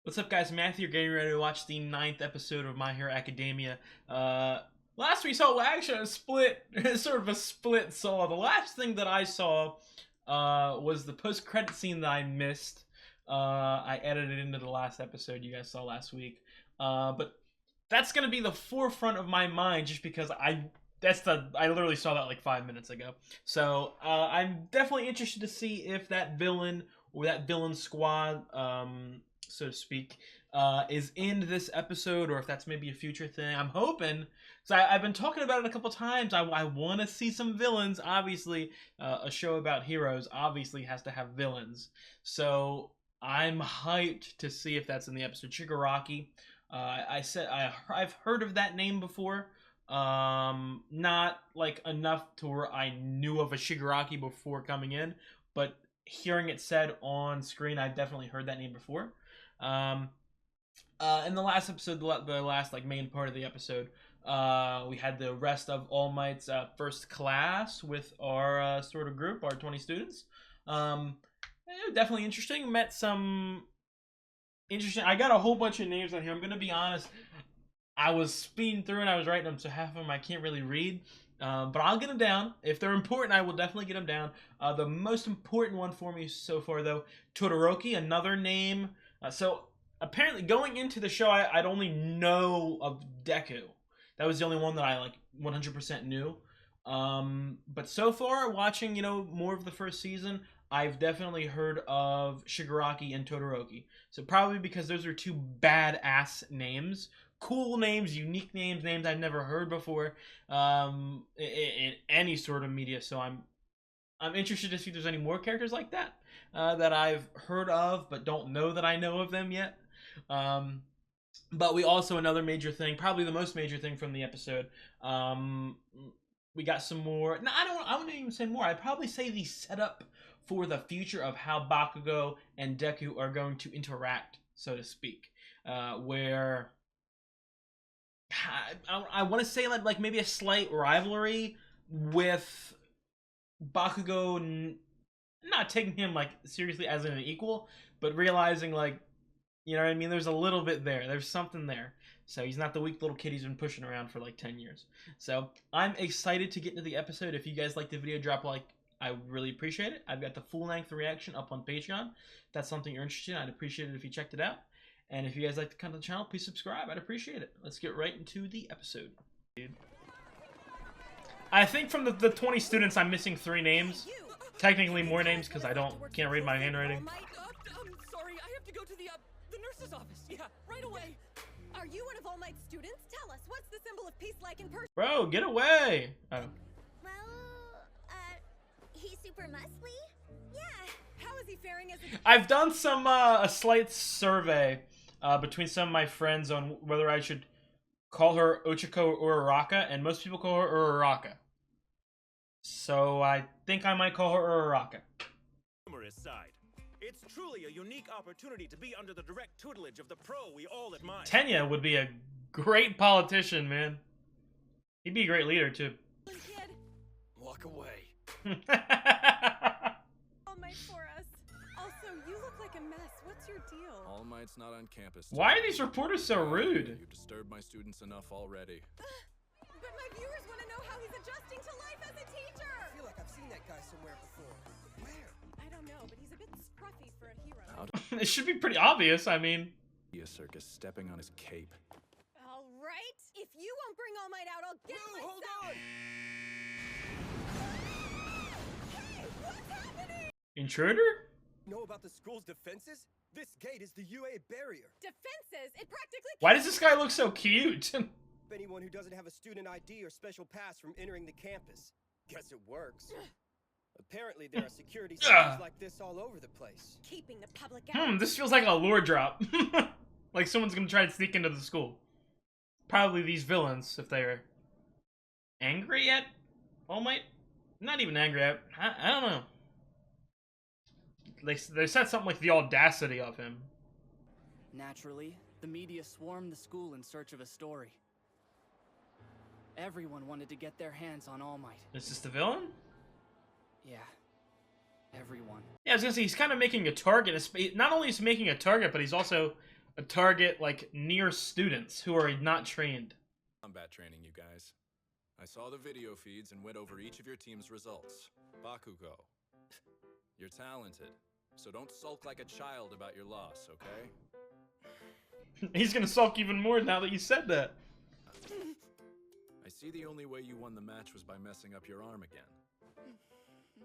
What's up, guys? Matthew, getting ready to watch the 9th episode of My Hero Academia. Last we saw, well, actually, sort of a split saw. The last thing that I saw was the post-credit scene that I missed. I edited into the last episode you guys saw last week. But that's gonna be the forefront of my mind, just because I literally saw that like 5 minutes ago. So I'm definitely interested to see if that villain or that villain squad, so to speak, is in this episode, or if that's maybe a future thing. I'm hoping, because I've been talking about it a couple times. I want to see some villains. Obviously, a show about heroes obviously has to have villains. So I'm hyped to see if that's in the episode. Shigaraki. I've heard of that name before. Not like enough to where I knew of a Shigaraki before coming in, but hearing it said on screen, I've definitely heard that name before. In the last episode, the last like main part of the episode, we had the rest of All Might's first class with our sort of group, our 20 students. Definitely interesting. Met some interesting. I got a whole bunch of names on here. I'm gonna be honest. I was speeding through and I was writing them, so half of them I can't really read. But I'll get them down. If they're important, I will definitely get them down. The most important one for me so far, though, Todoroki, another name. So apparently, going into the show, I'd only know of Deku. That was the only one that I like 100% knew. But so far, watching more of the first season, I've definitely heard of Shigaraki and Todoroki. So probably because those are two badass names. Cool names, unique names, names I've never heard before in any sort of media. So I'm interested to see if there's any more characters like that that I've heard of but don't know that I know of them yet. But we also, another major thing, probably the most major thing from the episode, we got some more. No, I wouldn't even say more. I'd probably say the setup for the future of how Bakugo and Deku are going to interact, so to speak, where I want to say like maybe a slight rivalry with Bakugo not taking him like seriously as an equal, but realizing like, you know what I mean, there's a little bit there. There's something there. So he's not the weak little kid he's been pushing around for like 10 years. So I'm excited to get into the episode. If you guys like the video, drop a like. I would really appreciate it. I've got the full-length reaction up on Patreon. If that's something you're interested in, I'd appreciate it if you checked it out. And if you guys like the content of the channel, please subscribe. I'd appreciate it. Let's get right into the episode. I think from the 20 students, I'm missing 3 names. Technically more names because I can't read my handwriting. I'm sorry, I have to go to the nurse's office. Yeah, right away. Are you one of All Might's students? Tell us, what's the symbol of peace like in person? Bro, get away! Oh. Well, he's super muscly? Yeah. How is he faring as a... I've done some, a slight survey between some of my friends on whether I should call her Ochako or Uraraka, and most people call her Uraraka. So I think I might call her Uraraka. Humorous side. It's truly a unique opportunity to be under the direct tutelage of the pro we all admire. Tenya would be a great politician, man. He'd be a great leader, too. Kid, Walk away. All Might for us. Also, you look like a mess. What's your deal? All Might's not on campus. Why are these reporters so rude? You disturbed my students enough already. But my viewers want to know how he's adjusting to life as a teacher. I feel like I've seen that guy somewhere before. Where? I don't know, but he's a bit scruffy for a hero. It should be pretty obvious, I mean. Be a circus stepping on his cape. All right. If you won't bring All Might out, I'll get Whoa, hold myself... on! Hey, what's happening? Intruder? Know about the school's defenses? This gate is the UA barrier. Defenses? It practically... Why does this guy look so cute? Anyone who doesn't have a student ID or special pass from entering the campus. Guess it works. Apparently there are security systems like this all over the place. Keeping the public out. This feels like a lore drop. Like someone's gonna try to sneak into the school. Probably these villains, if they're angry at All Might. Not even angry at... I don't know. They said something like the audacity of him. Naturally, the media swarmed the school in search of a story. Everyone wanted to get their hands on All Might. Is this the villain? Yeah, everyone. Yeah, I was gonna say, he's kind of making a target. Not only is he making a target, but he's also target like near students who are not trained. Combat training, you guys. I saw the video feeds and went over each of your team's results. Bakugo, you're talented, so don't sulk like a child about your loss, okay? He's gonna sulk even more now that you said that. I see the only way you won the match was by messing up your arm again.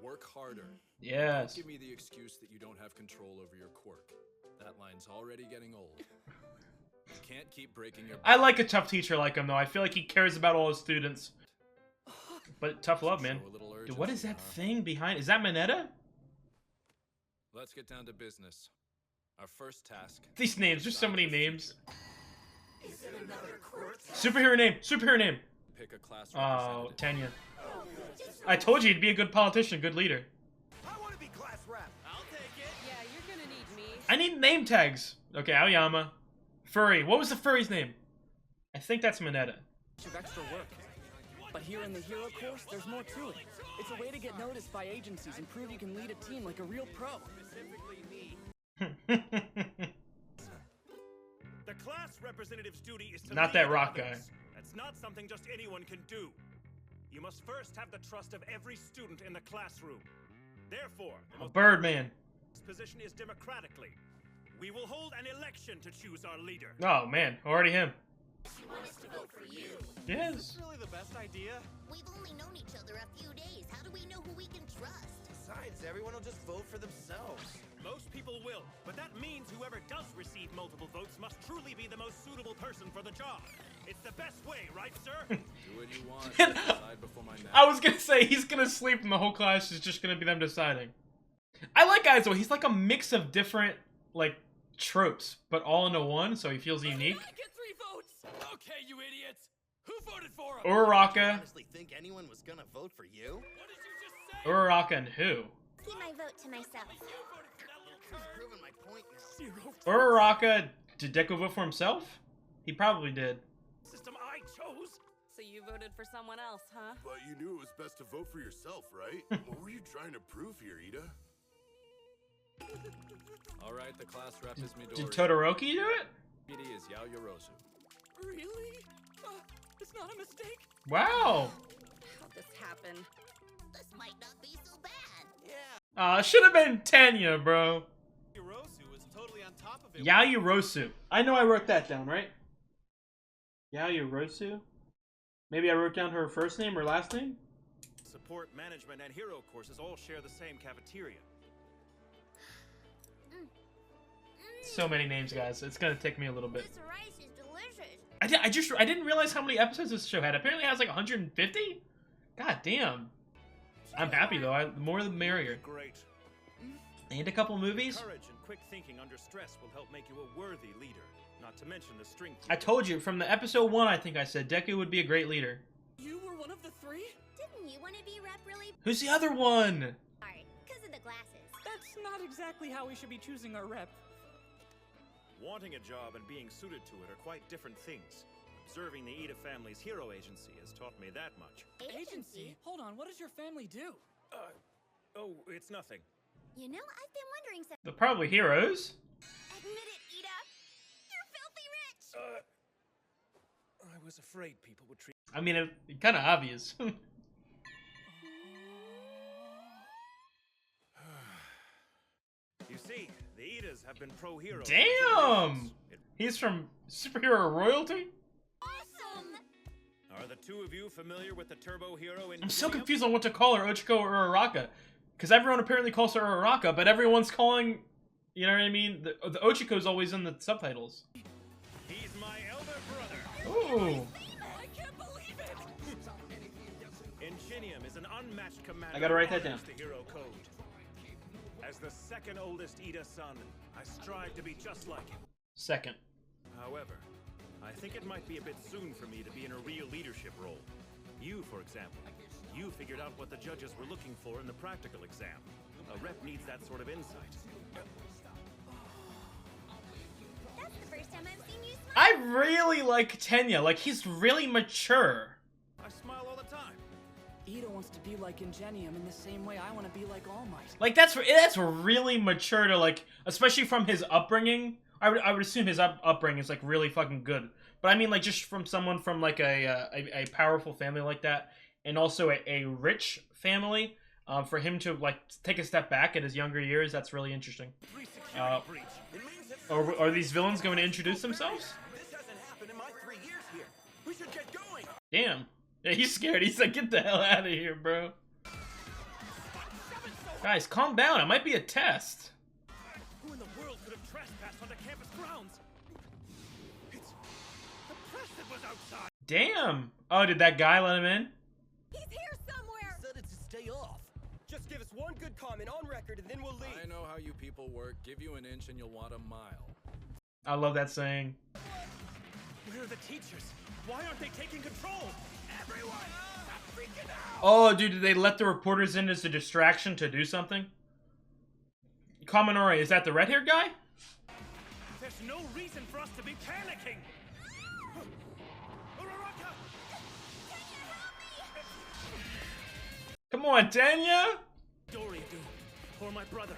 Work harder. Yes. Don't give me the excuse that you don't have control over your quirk. That line's already getting old. You can't keep breaking your... I like a tough teacher like him though. I feel like he cares about all his students. But tough love, man. Show a little Dude, what is urgency, that huh? thing behind? Is that Mineta? Let's get down to business. Our first task... These names, there's so many names. Superhero name, superhero name. Pick a class Oh, representative. Tanya. I told you he'd be a good politician, good leader. I want to be class rep. I'll take it. Yeah, you're gonna need me. I need name tags. Okay, Aoyama. Furry. What was the furry's name? I think that's Mineta. Of extra work. But here in the hero course, there's more to it. It's a way to get noticed by agencies and prove you can lead a team like a real pro. The class representative's duty is to Not lead that rock others. guy. That's not something just anyone can do. You must first have the trust of every student in the classroom. Therefore, the A Birdman. most position is democratically. We will hold an election to choose our leader. Oh man, already him. Yes. Really the best idea? We've only known each other a few days. How do we know who we can trust? Besides, everyone will just vote for themselves. Most people will, but that means whoever does receive multiple votes must truly be the most suitable person for the job. It's the best way, right, sir? Do what you want. Decide before my nap. I was gonna say he's gonna sleep and the whole class is just gonna be them deciding. I like Aizo. He's like a mix of different like tropes, but all into one, so he feels unique. I get 3 votes! Okay, you idiots! Who voted for him? Uraraka. Honestly, think anyone was gonna vote for you? What did you just say? Uraraka and who? Keep my vote to myself. Proving my point now. 0. Uraraka, did Deku vote for himself? He probably did. System I chose. So you voted for someone else, huh? But you knew it was best to vote for yourself, right? What were you trying to prove here, Ida? Alright, the class rep is Midori. Did Todoroki do it? Deputy is Yaoyorozu. Really? It's not a mistake? Wow. How'd this happen? This might not be so bad. Yeah. It should have been Tanya, bro. Hirosu was totally on top of it. Yaoyorozu. I know I wrote that down, right? Yaoyorozu? Maybe I wrote down her first name or last name? Support, management, and hero courses all share the same cafeteria. So many names, guys. It's gonna take me a little bit. This rice is delicious. I didn't realize how many episodes this show had. Apparently it has like 150? God damn. I'm happy though. The more the merrier. Great. And a couple movies. Courage and quick thinking under stress will help make you a worthy leader. Not to mention the strength. I told you from the episode 1 I think I said Deku would be a great leader. You were one of the 3? Didn't you want to be rep really Who's the other one? hard? Because of the glasses. That's not exactly how we should be choosing our rep. Wanting a job and being suited to it are quite different things. Observing the Ida family's hero agency has taught me that much. Agency? Hold on, what does your family do? Oh, it's nothing. You know, I've been wondering They're probably heroes. Admit it, Ida. You're filthy rich. I was afraid people would treat. I mean, it's kind of obvious. You see, the Idas have been pro-heroes. Damn! He's from superhero royalty? Awesome. Are the two of you familiar with the Turbo Hero in I'm so Korea? confused on what to call her, Ochiko or Uraraka. Because everyone apparently calls her Uraraka, but everyone's calling, you know what I mean? The Ochiko's always in the subtitles. He's my elder brother. Ooh. I can't believe it! Ingenium is an unmatched commander. I gotta write who that down. honors the hero code. As the second oldest Ida son, I strive to be just like him. Second. However, I think it might be a bit soon for me to be in a real leadership role. You, for example, you figured out what the judges were looking for in the practical exam. A rep needs that sort of insight. That's the first time I've seen you smile. I really like Tenya. Like, he's really mature. I smile all the time. Ida wants to be like Ingenium in the same way I want to be like All Might. Like, that's really mature to, like, especially from his upbringing. I would assume his upbringing is like really fucking good. But I mean, like, just from someone from like a powerful family like that, and also a rich family, for him to like take a step back in his younger years, that's really interesting. Are these villains going to introduce themselves? This hasn't happened in my 3 years here. We should get going. Damn. Yeah, he's scared. He's like, get the hell out of here, bro. Guys, calm down. It might be a test. Who in the world could have trespassed on the campus grounds? It's the press that was outside. Damn. Oh, did that guy let him in? He's here somewhere! Said it to stay off. Just give us one good comment on record and then we'll leave. I know how you people work. Give you an inch and you'll want a mile. I love that saying. Where are the teachers? Why aren't they taking control? Everyone, stop freaking out! Oh, dude, did they let the reporters in as a distraction to do something? Kaminari, is that the red-haired guy? There's no reason for us to be panicking. Uraraka! Come on, Tanya! Doria do, or my brother.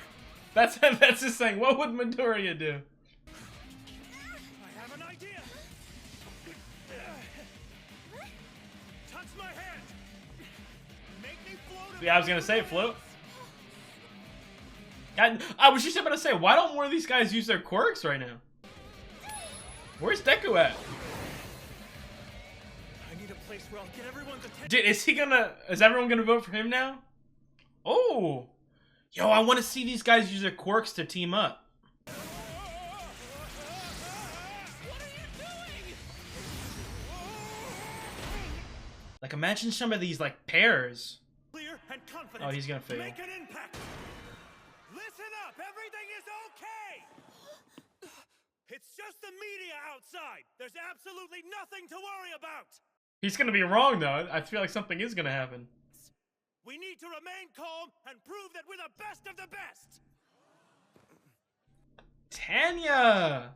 That's his saying. What would Midoriya do? I have an idea. Touch my hand. Make me float. Yeah, I was gonna say float. I was just about to say, why don't more of these guys use their quirks right now? Where's Deku at? I need a place where I'll get everyone's attention. Dude, is everyone gonna vote for him now? Oh! Yo, I want to see these guys use their quirks to team up. What are you doing? Like, imagine some of these, like, pairs. Clear and confident. Oh, he's gonna fail. Make an impact. Listen up. Everything is okay. It's just the media outside. There's absolutely nothing to worry about. He's gonna be wrong, though. I feel like something is gonna happen. We need to remain calm and prove that we're the best of the best. Tanya!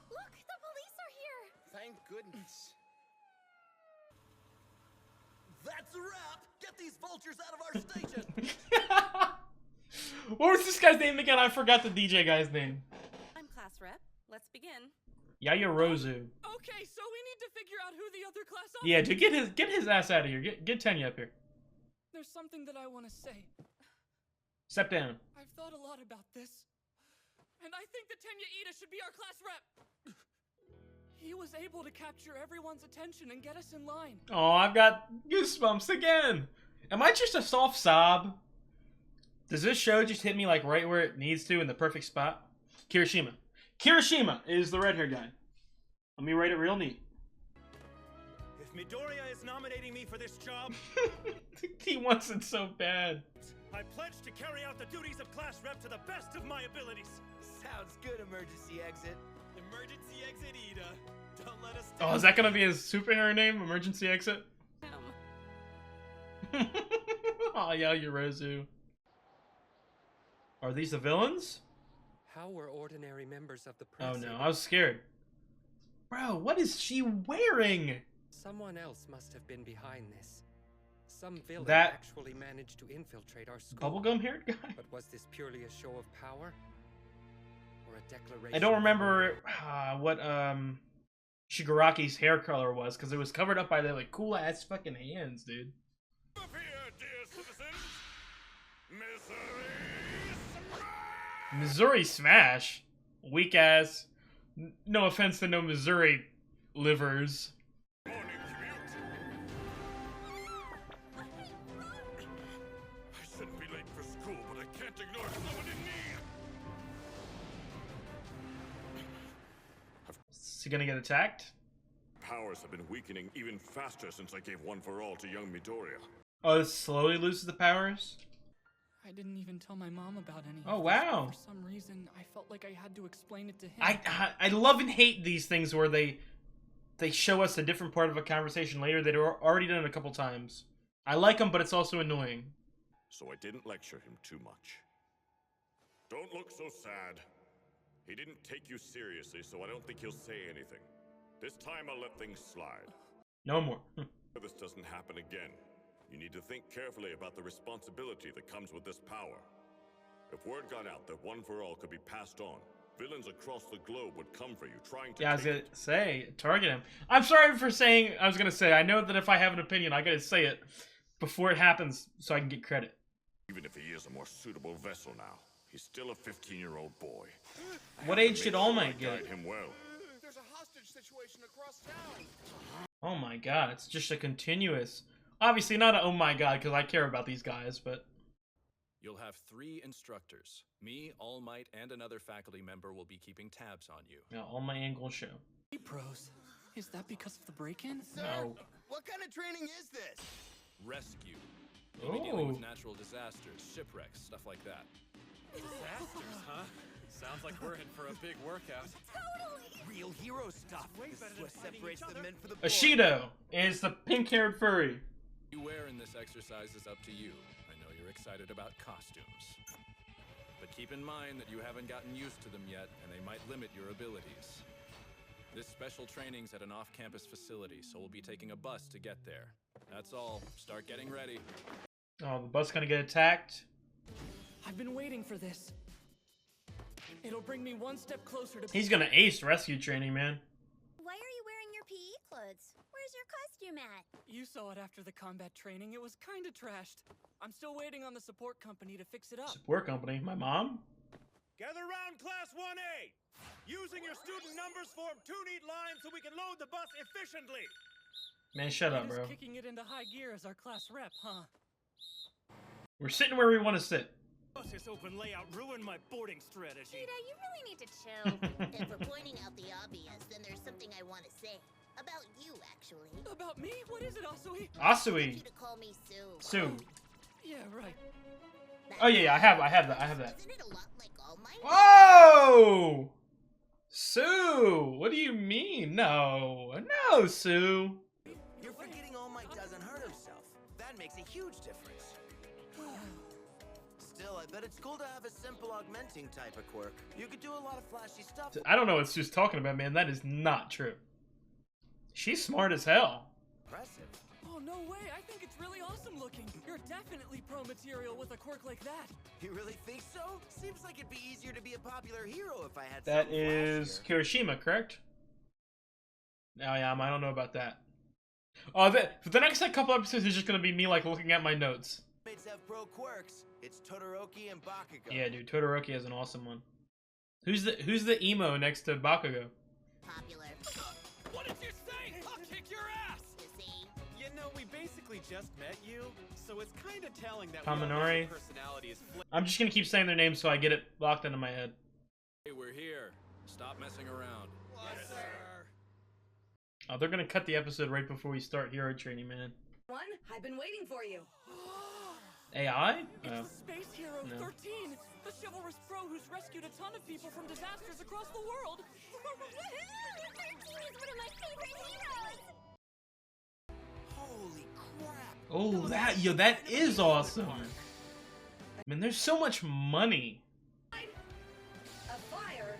Look, the police are here! Thank goodness. That's a wrap. Get these vultures out of our station. What was this guy's name again? I forgot the DJ guy's name. I'm class rep. Let's begin. Yayarozu. Okay, so we need to figure out who the other class officers. Yeah, dude, get his ass out of here. Get Tanya up here. There's something that I want to say. Step down. I've thought a lot about this, and I think that Tenya Ida should be our class rep. He was able to capture everyone's attention and get us in line. Oh, I've got goosebumps again. Am I just a soft sob? Does this show just hit me like right where it needs to in the perfect spot? Kirishima. Kirishima is the red-haired guy. Let me write it real neat. If Midoriya is nominating me for this job, He wants it so bad. I pledge to carry out the duties of class rep to the best of my abilities. Sounds good, emergency exit. Emergency exit, Ida. Don't let us Oh, is that gonna be his superhero name? Emergency Exit? Oh, yeah, Yorozu. Are these the villains? How were ordinary members of the Oh press? no, I was scared. Bro, what is she wearing? Someone else must have been behind this. Some villain That- actually managed to infiltrate our school. Bubblegum haired guy? But was this purely a show of power? Or a declaration? I don't of remember war? what Shigaraki's hair color was, because it was covered up by the like cool ass fucking hands, dude. Up here, dear citizens. Missouri Smash? Weak ass. No offense to no Missouri livers. Morning commute. I shouldn't be late for school, but I can't ignore someone in need. Is he gonna get attacked? Powers have been weakening even faster since I gave One for All to young Midoriya. Oh, this slowly loses the powers? I didn't even tell my mom about any. Oh, of this, wow. but for some reason, I felt like I had to explain it to him. I love and hate these things where they show us a different part of a conversation later that are already done a couple times. I like them, but it's also annoying. So I didn't lecture him too much. Don't look so sad. He didn't take you seriously, so I don't think he'll say anything. This time I'll let things slide. No more. This doesn't happen again. You need to think carefully about the responsibility that comes with this power. If word got out that One for All could be passed on, Villains across the globe would come for you, trying to Yeah, I was take gonna say, target him. I'm sorry for saying, I was gonna say, I know that if I have an opinion, I gotta say it before it happens so I can get credit. Even if he is a more suitable vessel now, he's still a 15-year-old boy. What age should All Might Guide get? him well. There's a hostage situation across town. Oh my god, it's just a continuous. Obviously not a oh my god, because I care about these guys, but... You'll have 3 instructors. Me, All Might, and another faculty member will be keeping tabs on you. Yeah, All Might Angle show. Hey, pros. Is that because of the break-in? No. What kind of training is this? Rescue. You'll be dealing Oh. with natural disasters, shipwrecks, stuff like that. Disasters, huh? Sounds like we're in for a big workout. Real hero stuff. This is what separates the men from the boys. Ashido is the pink-haired furry. You wear in this exercise is up to you. I know you're excited about costumes. But keep in mind that you haven't gotten used to them yet, and they might limit your abilities. This special training's at an off-campus facility, so we'll be taking a bus to get there. That's all. Start getting ready. Oh, the bus gonna get attacked? I've been waiting for this. It'll bring me one step closer to... He's gonna ace rescue training, man. Why are you wearing your PE clothes? Where's your costume at? You saw it after the combat training. It was kinda trashed. I'm still waiting on the support company to fix it up. Support company. My mom? Gather round, Class 1A! Using your student numbers, form 2 neat lines so we can load the bus efficiently! Man, shut up, Just bro. kicking it into high gear as our class rep, huh? We're sitting where we want to sit. This open layout ruined my boarding strategy. Cheetah, you really need to chill. If we're pointing out the obvious, then there's something I want to say. About you, actually. About me? What is it, Asui? I Asui. want you to call me Sue. Sue. Yeah, right. Oh yeah, I have that. Isn't it a lot like All Might? Oh! Sue! What do you mean? No. No, Sue. You're forgetting All Might doesn't hurt himself. That makes a huge difference. Still, I bet it's cool to have a simple augmenting type of quirk. You could do a lot of flashy stuff. I don't know what Sue's talking about, man. That is not true. She's smart as hell. Impressive. Oh, no way. I think it's really awesome looking. You're definitely pro material with a quirk like that. You really think so? Seems like it'd be easier to be a popular hero if I had That something is flashier. Kirishima, correct? Oh yeah, I don't know about that. Oh, for the next couple episodes is just gonna be me like looking at my notes. Mates have pro quirks. It's Todoroki and Bakugo. Yeah, dude, Todoroki has an awesome one. Who's the emo next to Bakugo? Popular. What did you say? I'll kick your ass! You see? You know, we basically just met you, so it's kind of telling that Kaminari. your personality is I'm just gonna keep saying their names so I get it locked into my head. Hey, we're here. Stop messing around. Yes, sir. Oh, they're gonna cut the episode right before we start hero training, man. One, I've been waiting for you. AI? It's Oh. the Space Hero No. 13, the chivalrous pro who's rescued a ton of people from disasters across the world. 13 is one of my favorite heroes! Holy crap. Oh, that is awesome. Man, there's so much money. A fire,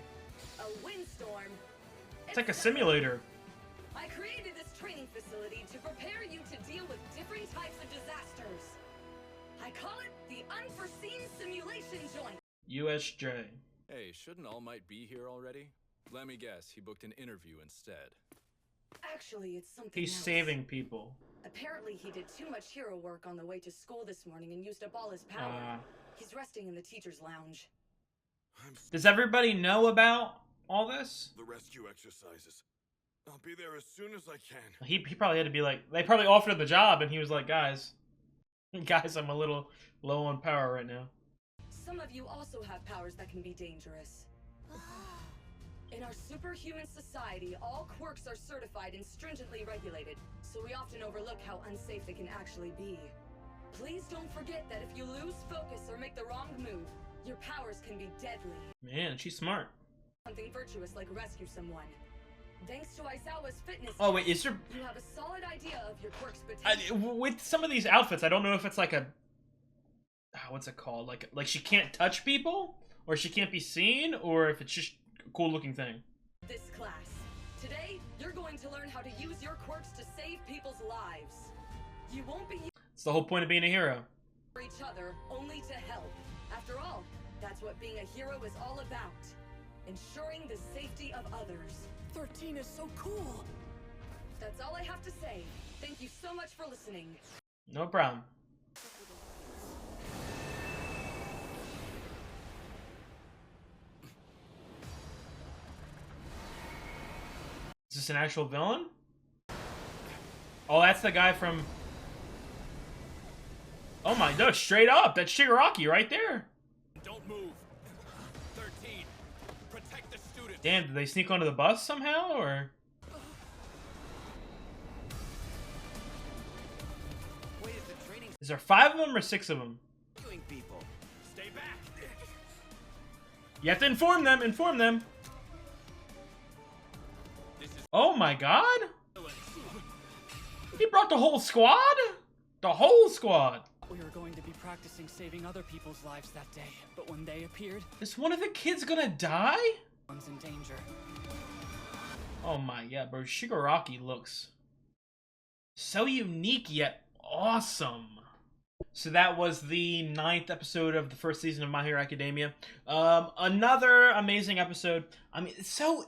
a windstorm. It's like a simulator. I created this training facility to prepare you to deal with different types of disasters. I call it the Unforeseen Simulation Joint. USJ. Hey, shouldn't All Might be here already? Let me guess, he booked an interview instead. Actually, it's something He's else. saving people. Apparently, he did too much hero work on the way to school this morning and used up all his power. He's resting in the teacher's lounge. Does everybody know about all this? The rescue exercises. I'll be there as soon as I can. He probably had to be like, they probably offered him the job and he was like, guys, I'm a little low on power right now. Some of you also have powers that can be dangerous. In our superhuman society, all quirks are certified and stringently regulated, so we often overlook how unsafe they can actually be. Please don't forget that if you lose focus or make the wrong move, your powers can be deadly. Man, she's smart. Something virtuous like rescue someone. Thanks to Aizawa's fitness, Oh wait, is there? you have a solid idea of your quirk's potential. With some of these outfits, I don't know if it's like a, what's it called? Like she can't touch people, or she can't be seen, or if it's just a cool looking thing. This class. Today, you're going to learn how to use your quirks to save people's lives. You won't be using It's the whole point of being a hero. for each other, only to help. After all, that's what being a hero is all about. ensuring the safety of others. 13 is so cool. That's all I have to say. Thank you so much for listening. No problem. Is this an actual villain? Oh, that's the guy from... Oh my god, straight up! That's Shigaraki right there! Don't move. 13. Protect the students. Damn, did they sneak onto the bus somehow, or...? Wait, is the training Is there 5 of them or 6 of them? doing people? Stay back. You have to inform them, inform them! Oh my god! He brought the whole squad? The whole squad! We were going to be practicing saving other people's lives that day, but when they appeared, Is one of the kids gonna die? one's in danger. Oh my, yeah, bro. Shigaraki looks so unique yet awesome. So that was the 9th episode of the first season of My Hero Academia. Another amazing episode. I mean, it's so...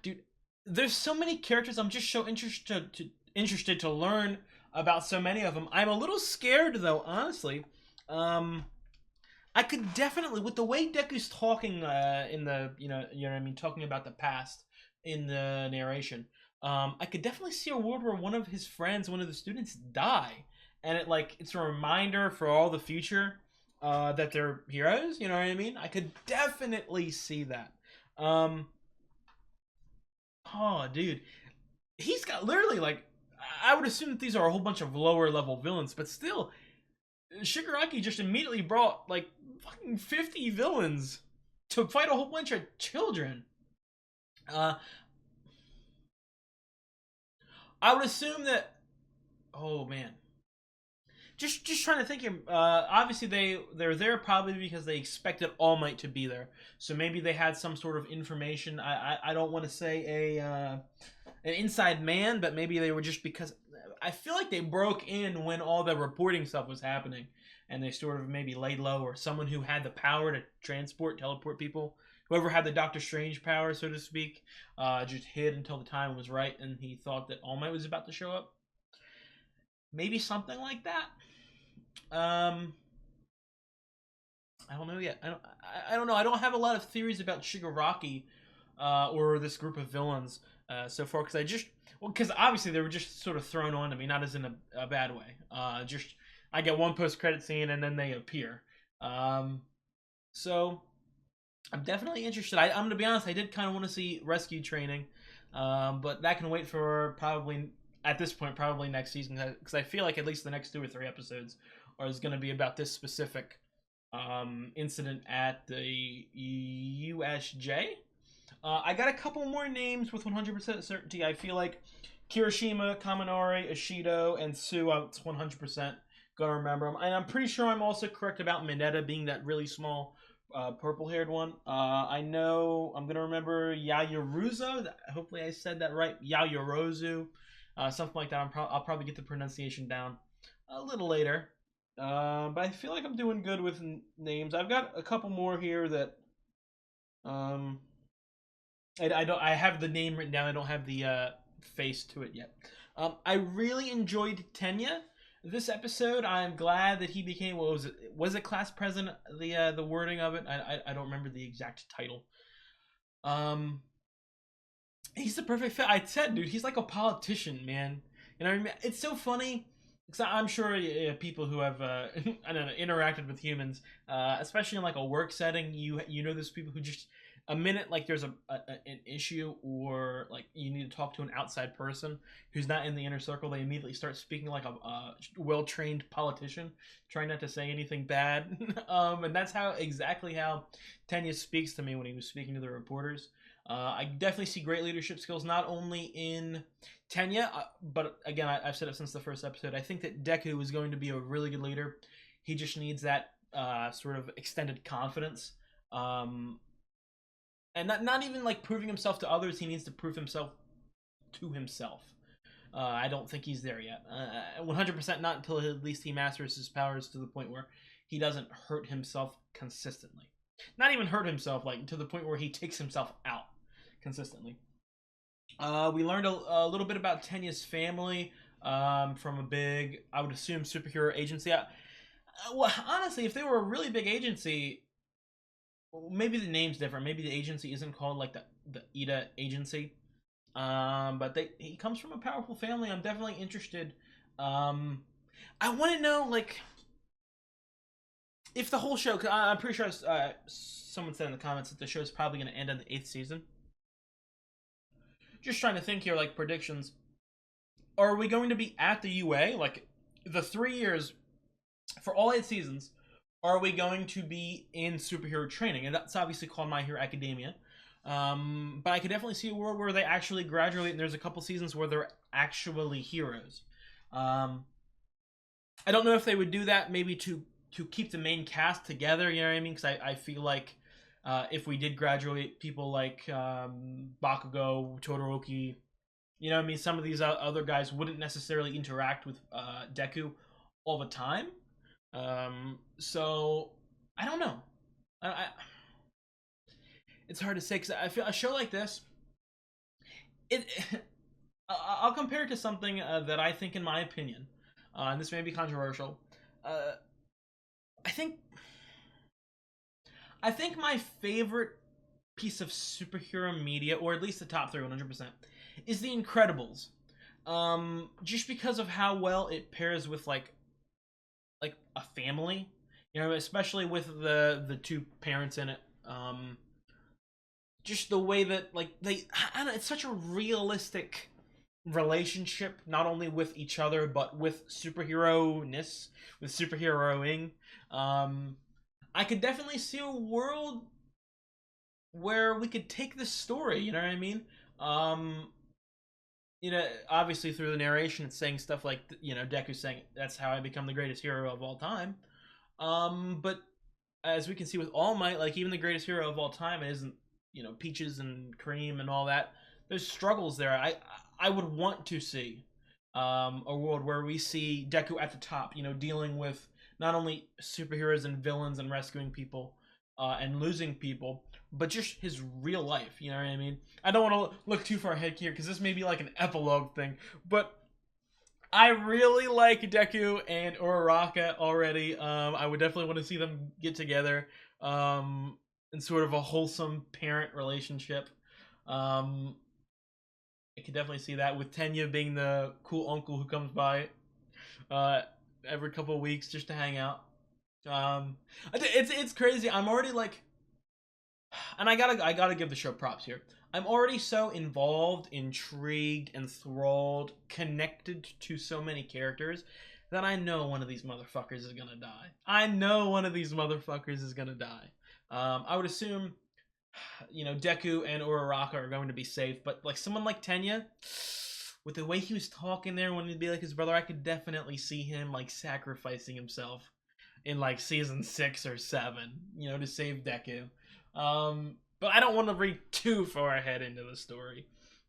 Dude, there's so many characters. I'm just so interested to learn about so many of them. I'm a little scared, though, honestly. I could definitely, with the way Deku's talking in the, you know what I mean, talking about the past in the narration, I could definitely see a world where one of his friends, one of the students, die, and it's a reminder for all the future that they're heroes. You know what I mean? I could definitely see that. Oh, dude, he's got literally I would assume that these are a whole bunch of lower level villains, but still, Shigaraki just immediately brought fucking 50 villains to fight a whole bunch of children. I would assume that. Oh man, just trying to think. Obviously they're there probably because they expected All Might to be there, so maybe they had some sort of information. I don't want to say an inside man, but maybe they were just because I feel like they broke in when all the reporting stuff was happening, and they sort of maybe laid low, or someone who had the power to teleport people, whoever had the Doctor Strange power, so to speak, just hid until the time was right, and he thought that All Might was about to show up. Maybe something like that. I don't know yet. I don't know. I don't have a lot of theories about Shigaraki or this group of villains so far, because obviously they were just sort of thrown on to me, not as in a bad way. I get one post-credit scene and then they appear. So I'm definitely interested. I'm going to be honest, I did kind of want to see Rescue Training, but that can wait for probably, at this point, probably next season, because I feel like at least the next 2 or 3 episodes is going to be about this specific incident at the USJ. I got a couple more names with 100% certainty. I feel like Kirishima, Kaminari, Ishido, and Sue, I'm 100% going to remember them. And I'm pretty sure I'm also correct about Mineta being that really small purple-haired one. I know I'm going to remember Yaoyorozu. Hopefully I said that right. Yaoyorozu. Something like that. I'll probably get the pronunciation down a little later. But I feel like I'm doing good with names. I've got a couple more here that... I have the name written down. I don't have the face to it yet. I really enjoyed Tenya this episode. I'm glad that he became, what was it? Was it class president? The wording of it. I don't remember the exact title. He's the perfect fit. I said, dude, he's like a politician, man. You know what I mean? It's so funny. Because I'm sure people who have I don't know, interacted with humans, especially in like a work setting, you know there's people who just a minute like there's an issue or like you need to talk to an outside person who's not in the inner circle, they immediately start speaking like a well-trained politician, trying not to say anything bad. And that's exactly how Tenya speaks to me when he was speaking to the reporters. I definitely see great leadership skills, not only in Tenya, but again, I've said it since the first episode. I think that Deku is going to be a really good leader. He just needs that sort of extended confidence. And not even like proving himself to others, he needs to prove himself to himself. I don't think he's there yet. 100% not until at least he masters his powers to the point where he doesn't hurt himself consistently. not even hurt himself, like to the point where he takes himself out consistently. We learned a little bit about Tenya's family from a big, I would assume, superhero agency. Well, honestly, if they were a really big agency, maybe the name's different. Maybe the agency isn't called like the Ida Agency. But he comes from a powerful family. I'm definitely interested. I want to know, like, if the whole show. I'm pretty sure someone said in the comments that the show's probably going to end on the 8th season. Just trying to think here, like, predictions. Are we going to be at the UA? Like, the 3 years, for all 8 seasons, are we going to be in superhero training? And that's obviously called My Hero Academia. But I could definitely see a world where they actually graduate, and there's a couple seasons where they're actually heroes. I don't know if they would do that, maybe to keep the main cast together, you know what I mean? Because I feel like if we did graduate people like Bakugo, Todoroki, you know what I mean? Some of these other guys wouldn't necessarily interact with Deku all the time. So, I don't know. It's hard to say, because I feel a show like this, I'll compare it to something that I think, in my opinion, and this may be controversial, I think my favorite piece of superhero media, or at least the top 3 100%, is The Incredibles. Just because of how well it pairs with like a family, you know, especially with the 2 parents in it. Just the way that, like, I don't know, it's such a realistic relationship, not only with each other, but with superhero-ness, with superheroing. I could definitely see a world where we could take this story, you know what I mean? You know, obviously through the narration, it's saying stuff like, you know, Deku saying, that's how I become the greatest hero of all time. But as we can see with All Might, like, even the greatest hero of all time isn't, you know, Peaches and Cream and all that. There's struggles there. I would want to see a world where we see Deku at the top, you know, dealing with not only superheroes and villains and rescuing people and losing people, but just his real life, you know what I mean? I don't want to look too far ahead here, because this may be like an epilogue thing, but I really like Deku and Uraraka already. I would definitely want to see them get together in sort of a wholesome parent relationship. I could definitely see that, with Tenya being the cool uncle who comes by every couple of weeks just to hang out. It's crazy. I'm already like, and I gotta give the show props here. I'm already so involved, intrigued, enthralled, connected to so many characters that I know one of these motherfuckers is gonna die. I know one of these motherfuckers is gonna die. I would assume, you know, Deku and Uraraka are going to be safe, but like someone like Tenya, with the way he was talking there when he'd be like his brother, I could definitely see him like sacrificing himself in like season 6 or 7, you know, to save Deku. But I don't want to read too far ahead into the story,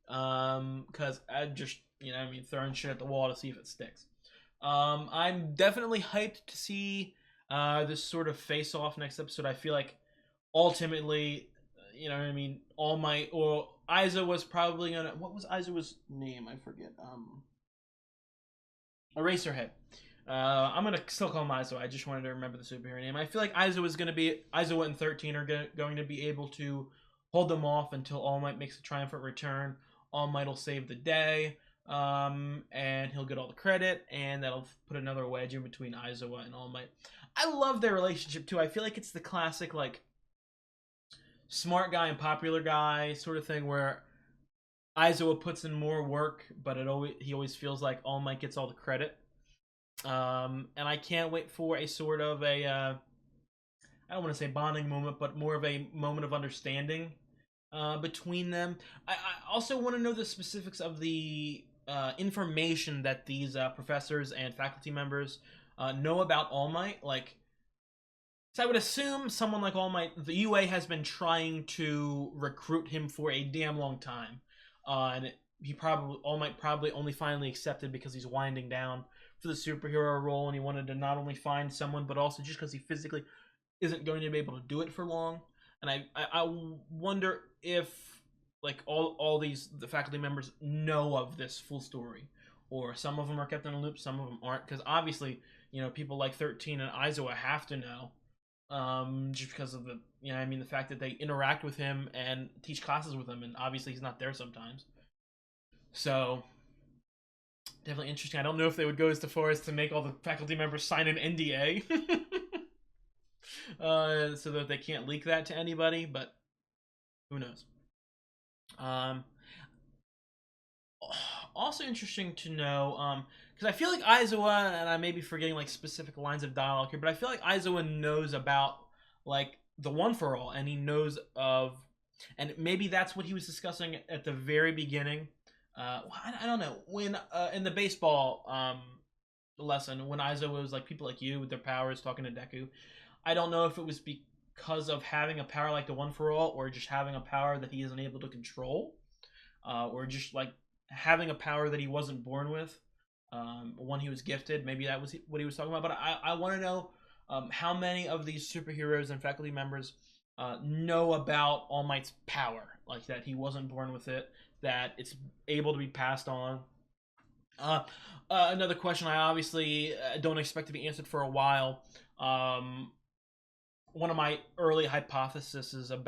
because I just, you know, I mean, throwing shit at the wall to see if it sticks. I'm definitely hyped to see this sort of face-off next episode. I feel like ultimately, you know what I mean, All Might, or Aiza was probably gonna, what was Aiza's name? I forget. Eraserhead. I'm gonna still call him Aizawa. I just wanted to remember the superhero name. I feel like Aizawa and 13 are going to be able to hold them off until All Might makes a triumphant return. All Might will save the day, and he'll get all the credit, and that'll put another wedge in between Aizawa and All Might. I love their relationship too. I feel like it's the classic, like, smart guy and popular guy sort of thing, where Aizawa puts in more work, but he always feels like All Might gets all the credit. And I can't wait for a sort of a, I don't want to say bonding moment, but more of a moment of understanding between them. I also want to know the specifics of the information that these professors and faculty members know about All Might. Like, so I would assume someone like All Might, the UA has been trying to recruit him for a damn long time. And All Might probably only finally accepted because he's winding down for the superhero role, and he wanted to not only find someone, but also just because he physically isn't going to be able to do it for long. And I wonder if like all the faculty members know of this full story, or some of them are kept in a loop, some of them aren't, because obviously, you know, people like 13 and Aizawa have to know, just because of the, you know, I mean, the fact that they interact with him and teach classes with him, and obviously he's not there sometimes. So definitely interesting. I don't know if they would go as far as to make all the faculty members sign an NDA, so that they can't leak that to anybody, but who knows. Also interesting to know, because I feel like Aizawa, and I may be forgetting like specific lines of dialogue here, but I feel like Aizawa knows about like the One for All, and he knows of, and maybe that's what he was discussing at the very beginning. I don't know, when in the baseball lesson, when Aizawa was like people like you with their powers talking to Deku. I don't know if it was because of having a power like the One for All, or just having a power that he isn't able to control, or just like having a power that he wasn't born with, one he was gifted. Maybe that was what he was talking about. But I want to know how many of these superheroes and faculty members know about All Might's power, like that he wasn't born with it, that it's able to be passed on. Another question I obviously don't expect to be answered for a while. One of my early hypotheses, I don't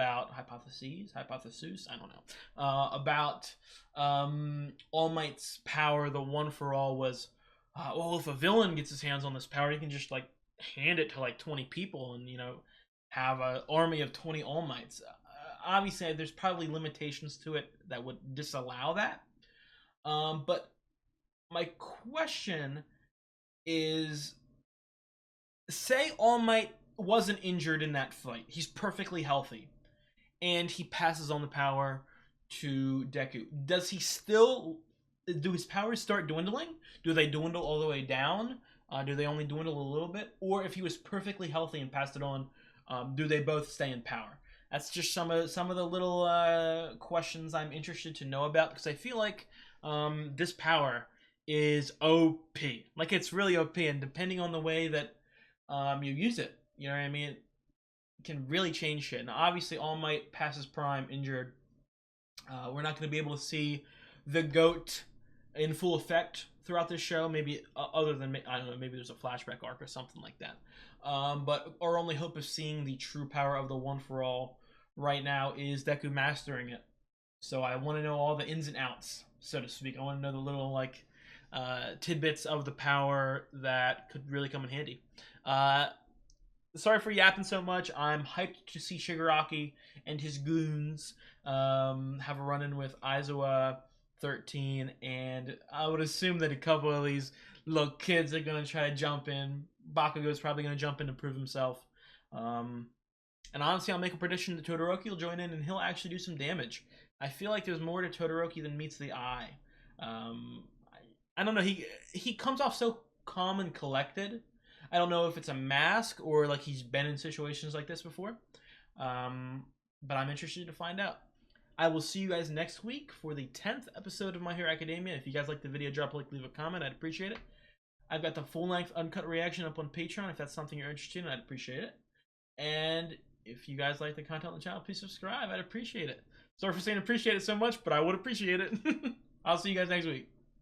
know, about All Might's power, the One for All, was, well, if a villain gets his hands on this power, he can just like hand it to like 20 people and, you know, have an army of 20 All Mights. Obviously, there's probably limitations to it that would disallow that. But my question is, say All Might wasn't injured in that fight. He's perfectly healthy. And he passes on the power to Deku. Does he still... do his powers start dwindling? Do they dwindle all the way down? Do they only dwindle a little bit? Or if he was perfectly healthy and passed it on, do they both stay in power? That's just some of the little questions I'm interested to know about, because I feel like this power is OP. Like, it's really OP, and depending on the way that you use it, you know what I mean, it can really change shit. Now, obviously, All Might passes Prime injured. We're not going to be able to see the GOAT in full effect throughout this show. Maybe other than, I don't know, maybe there's a flashback arc or something like that. But our only hope of seeing the true power of the One for All right now is Deku mastering it. So I want to know all the ins and outs, so to speak. I want to know the little like tidbits of the power that could really come in handy. Sorry for yapping so much. I'm hyped to see Shigaraki and his goons have a run-in with Aizawa, 13, and I would assume that a couple of these little kids are going to try to jump in. Bakugo's probably going to jump in to prove himself. And honestly, I'll make a prediction that Todoroki will join in and he'll actually do some damage. I feel like there's more to Todoroki than meets the eye. I don't know, he comes off so calm and collected. I don't know if it's a mask or like he's been in situations like this before. But I'm interested to find out. I will see you guys next week for the 10th episode of My Hero Academia. If you guys like the video, drop a like, leave a comment. I'd appreciate it. I've got the full-length uncut reaction up on Patreon. If that's something you're interested in, I'd appreciate it. And if you guys like the content on the channel, please subscribe. I'd appreciate it. Sorry for saying appreciate it so much, but I would appreciate it. I'll see you guys next week.